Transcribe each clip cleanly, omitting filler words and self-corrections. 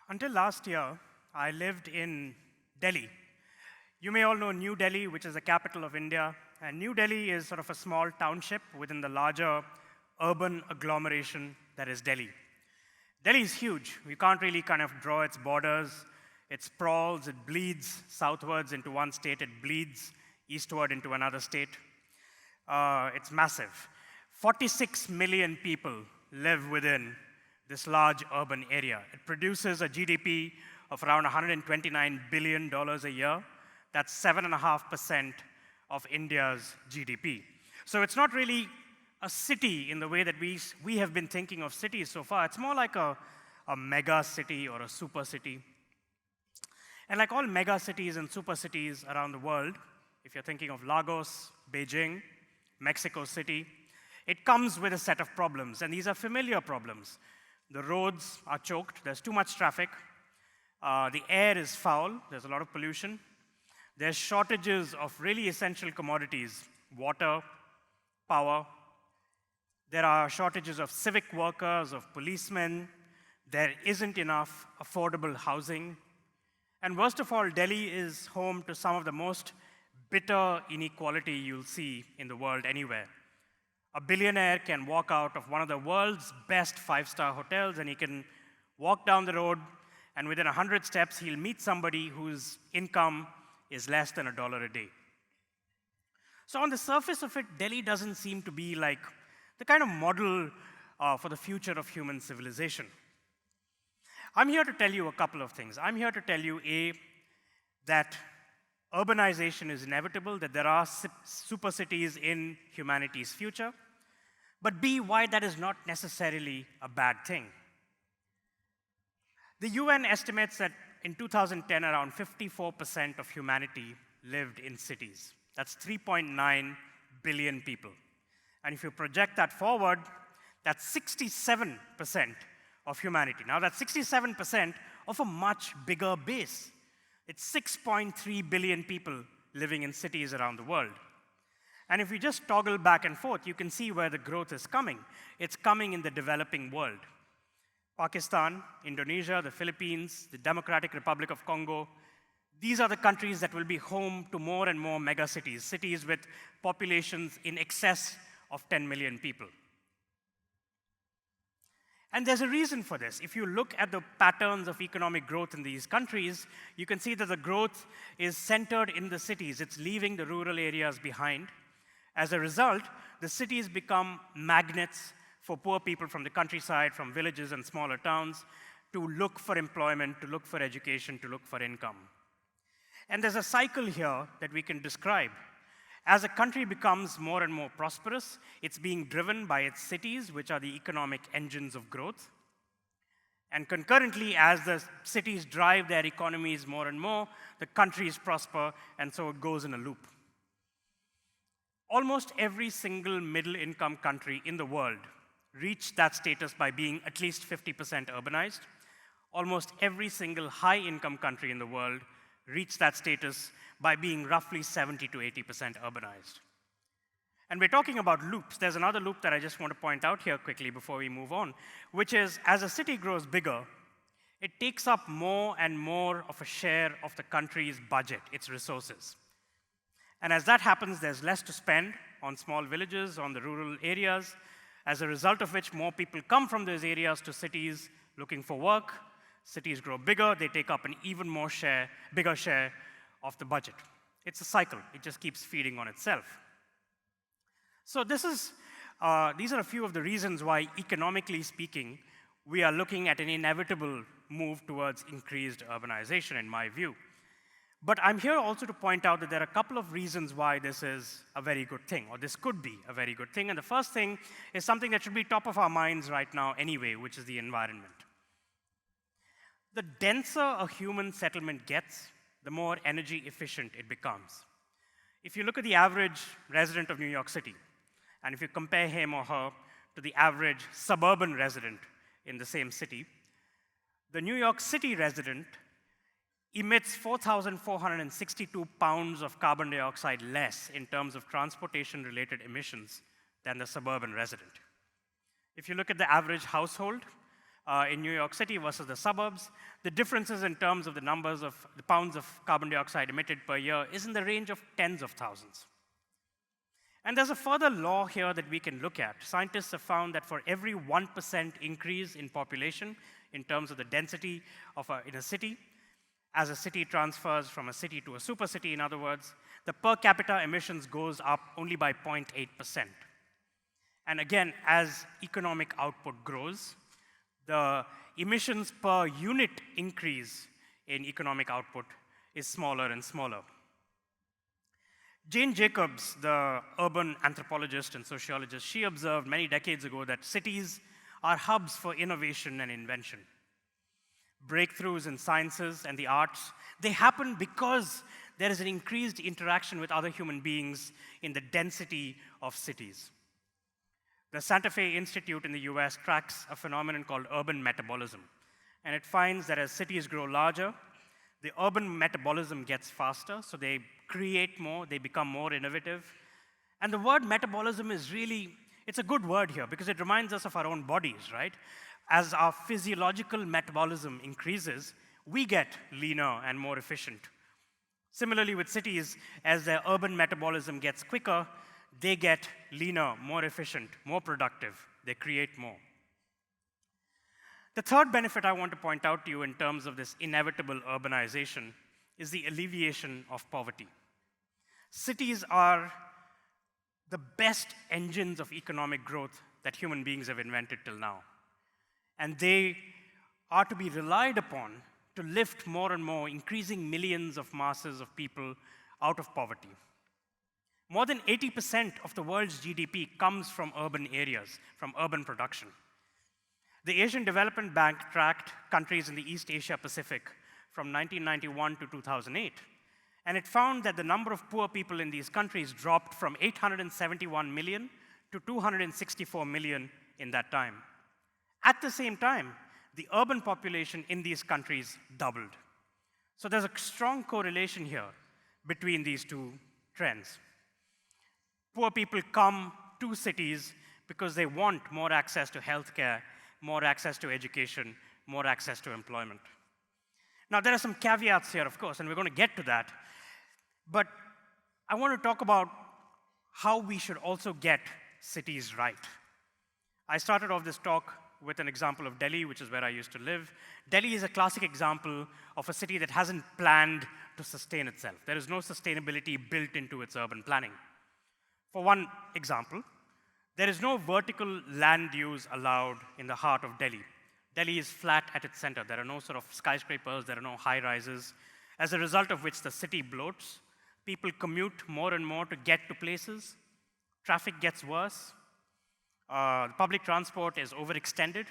Until last year, I lived in Delhi. You may all know New Delhi, which is the capital of India. And New Delhi is sort of a small township within the larger urban agglomeration that is Delhi. Delhi is huge. We can't really kind of draw its borders. It sprawls, it bleeds southwards into one state, it bleeds eastward into another state. It's massive. 46 million people live within this large urban area. It produces a GDP of around $129 billion a year. That's 7.5% of India's GDP. So it's not really a city in the way that we have been thinking of cities so far. It's more like a mega city or a super city. And like all mega cities and super cities around the world, if you're thinking of Lagos, Beijing, Mexico City, it comes with a set of problems, and these are familiar problems. The roads are choked, there's too much traffic. The air is foul, there's a lot of pollution. There's shortages of really essential commodities, water, power. There are shortages of civic workers, of policemen. There isn't enough affordable housing. And worst of all, Delhi is home to some of the most bitter inequality you'll see in the world anywhere. A billionaire can walk out of one of the world's best five-star hotels and he can walk down the road, and within 100 steps, he'll meet somebody whose income is less than $1 a day. So on the surface of it, Delhi doesn't seem to be like the kind of model for the future of human civilization. I'm here to tell you a couple of things. I'm here to tell you, A, that urbanization is inevitable, that there are super cities in humanity's future, but B, why that is not necessarily a bad thing. The UN estimates that in 2010, around 54% of humanity lived in cities. That's 3.9 billion people. And if you project that forward, that's 67% of humanity. Now, that's 67% of a much bigger base. It's 6.3 billion people living in cities around the world. And if we just toggle back and forth, you can see where the growth is coming. It's coming in the developing world. Pakistan, Indonesia, the Philippines, the Democratic Republic of Congo, these are the countries that will be home to more and more megacities, cities with populations in excess of 10 million people. And there's a reason for this. If you look at the patterns of economic growth in these countries, you can see that the growth is centered in the cities. It's leaving the rural areas behind. As a result, the cities become magnets for poor people from the countryside, from villages and smaller towns, to look for employment, to look for education, to look for income. And there's a cycle here that we can describe. As a country becomes more and more prosperous, it's being driven by its cities, which are the economic engines of growth. And concurrently, as the cities drive their economies more and more, the countries prosper, and so it goes in a loop. Almost every single middle-income country in the world reached that status by being at least 50% urbanized. Almost every single high-income country in the world reached that status by being roughly 70 to 80% urbanized. And we're talking about loops. There's another loop that I just want to point out here quickly before we move on, which is as a city grows bigger, it takes up more and more of a share of the country's budget, its resources. And as that happens, there's less to spend on small villages, on the rural areas, as a result of which more people come from those areas to cities looking for work. Cities grow bigger, they take up an even more bigger share of the budget. It's a cycle, it just keeps feeding on itself. So these are a few of the reasons why, economically speaking, we are looking at an inevitable move towards increased urbanization, in my view. But I'm here also to point out that there are a couple of reasons why this is a very good thing, or this could be a very good thing. And the first thing is something that should be top of our minds right now anyway, which is the environment. The denser a human settlement gets, the more energy efficient it becomes. If you look at the average resident of New York City, and if you compare him or her to the average suburban resident in the same city, the New York City resident emits 4,462 pounds of carbon dioxide less in terms of transportation-related emissions than the suburban resident. If you look at the average household in New York City versus the suburbs, the differences in terms of the numbers of the pounds of carbon dioxide emitted per year is in the range of tens of thousands. And there's a further law here that we can look at. Scientists have found that for every 1% increase in population in terms of the density in a city, as a city transfers from a city to a super city, in other words, the per capita emissions goes up only by 0.8%. And again, as economic output grows, the emissions per unit increase in economic output is smaller and smaller. Jane Jacobs, the urban anthropologist and sociologist, she observed many decades ago that cities are hubs for innovation and invention. Breakthroughs in sciences and the arts, they happen because there is an increased interaction with other human beings in the density of cities. The Santa Fe Institute in the US tracks a phenomenon called urban metabolism. And it finds that as cities grow larger, the urban metabolism gets faster, so they create more, they become more innovative. And the word metabolism is really, it's a good word here because it reminds us of our own bodies, right? As our physiological metabolism increases, we get leaner and more efficient. Similarly with cities, as their urban metabolism gets quicker, they get leaner, more efficient, more productive. They create more. The third benefit I want to point out to you in terms of this inevitable urbanization is the alleviation of poverty. Cities are the best engines of economic growth that human beings have invented till now. And they are to be relied upon to lift more and more, increasing millions of masses of people out of poverty. More than 80% of the world's GDP comes from urban areas, from urban production. The Asian Development Bank tracked countries in the East Asia Pacific from 1991 to 2008, and it found that the number of poor people in these countries dropped from 871 million to 264 million in that time. At the same time, the urban population in these countries doubled. So there's a strong correlation here between these two trends. Poor people come to cities because they want more access to healthcare, more access to education, more access to employment. Now, there are some caveats here, of course, and we're going to get to that. But I want to talk about how we should also get cities right. I started off this talk with an example of Delhi, which is where I used to live. Delhi is a classic example of a city that hasn't planned to sustain itself. There is no sustainability built into its urban planning. For one example, there is no vertical land use allowed in the heart of Delhi. Delhi is flat at its center. There are no sort of skyscrapers, there are no high rises, as a result of which the city bloats. People commute more and more to get to places. Traffic gets worse. Public transport is overextended.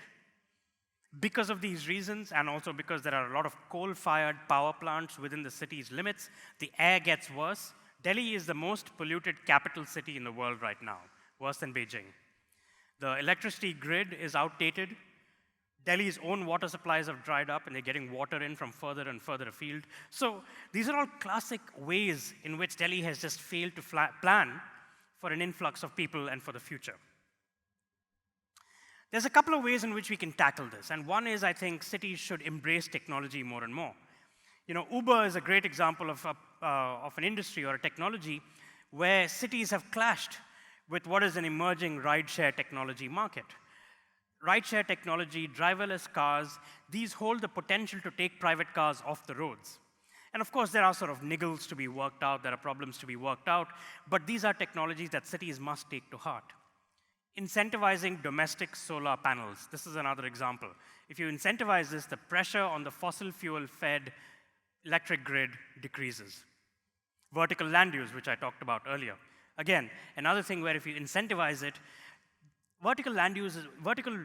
Because of these reasons, and also because there are a lot of coal-fired power plants within the city's limits, the air gets worse. Delhi is the most polluted capital city in the world right now, worse than Beijing. The electricity grid is outdated. Delhi's own water supplies have dried up, and they're getting water in from further and further afield. So these are all classic ways in which Delhi has just failed to plan for an influx of people and for the future. There's a couple of ways in which we can tackle this, and one is I think cities should embrace technology more and more. You know, Uber is a great example of an industry or a technology where cities have clashed with what is an emerging rideshare technology market. Rideshare technology, driverless cars, these hold the potential to take private cars off the roads. And of course, there are sort of niggles to be worked out, there are problems to be worked out, but these are technologies that cities must take to heart. Incentivizing domestic solar panels. This is another example. If you incentivize this, the pressure on the fossil fuel-fed electric grid decreases. Vertical land use, which I talked about earlier. Again, another thing where if you incentivize it, vertical land use, vertical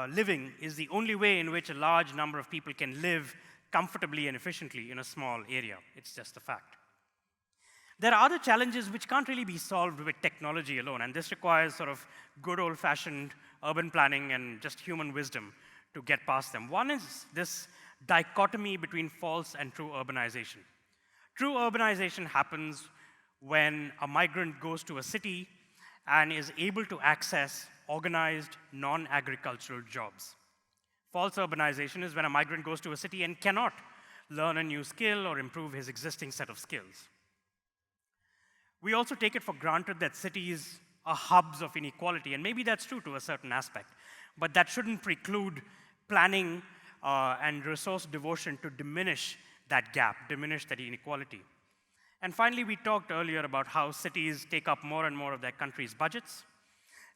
living is the only way in which a large number of people can live comfortably and efficiently in a small area. It's just a fact. There are other challenges which can't really be solved with technology alone, and this requires sort of good old-fashioned urban planning and just human wisdom to get past them. One is this dichotomy between false and true urbanization. True urbanization happens when a migrant goes to a city and is able to access organized, non-agricultural jobs. False urbanization is when a migrant goes to a city and cannot learn a new skill or improve his existing set of skills. We also take it for granted that cities are hubs of inequality, and maybe that's true to a certain aspect, but that shouldn't preclude planning and resource devotion to diminish that gap, diminish that inequality. And finally, we talked earlier about how cities take up more and more of their country's budgets.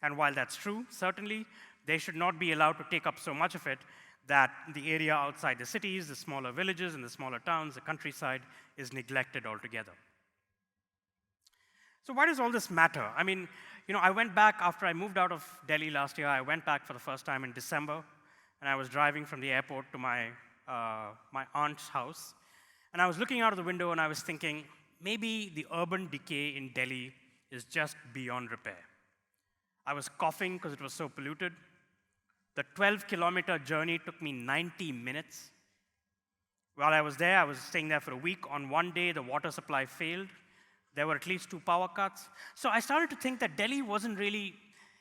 And while that's true, certainly, they should not be allowed to take up so much of it that the area outside the cities, the smaller villages and the smaller towns, the countryside, is neglected altogether. So why does all this matter? I mean, I went back after I moved out of Delhi last year. I went back for the first time in December, and I was driving from the airport to my aunt's house. And I was looking out of the window, and I was thinking, maybe the urban decay in Delhi is just beyond repair. I was coughing because it was so polluted. The 12-kilometer journey took me 90 minutes. While I was there, I was staying there for a week. On one day, the water supply failed. There were at least 2 power cuts. So I started to think that Delhi wasn't really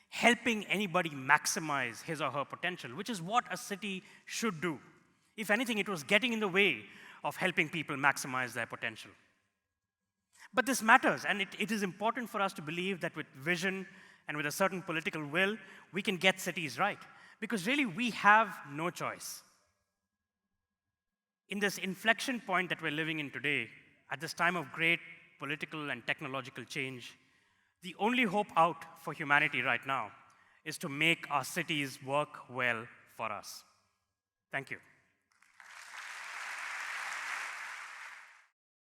helping anybody maximize his or her potential, which is what a city should do. If anything, it was getting in the way of helping people maximize their potential. But this matters, and it is important for us to believe that with vision and with a certain political will, we can get cities right. Because really, we have no choice. In this inflection point that we're living in today, at this time of great political and technological change, the only hope out for humanity right now is to make our cities work well for us. Thank you.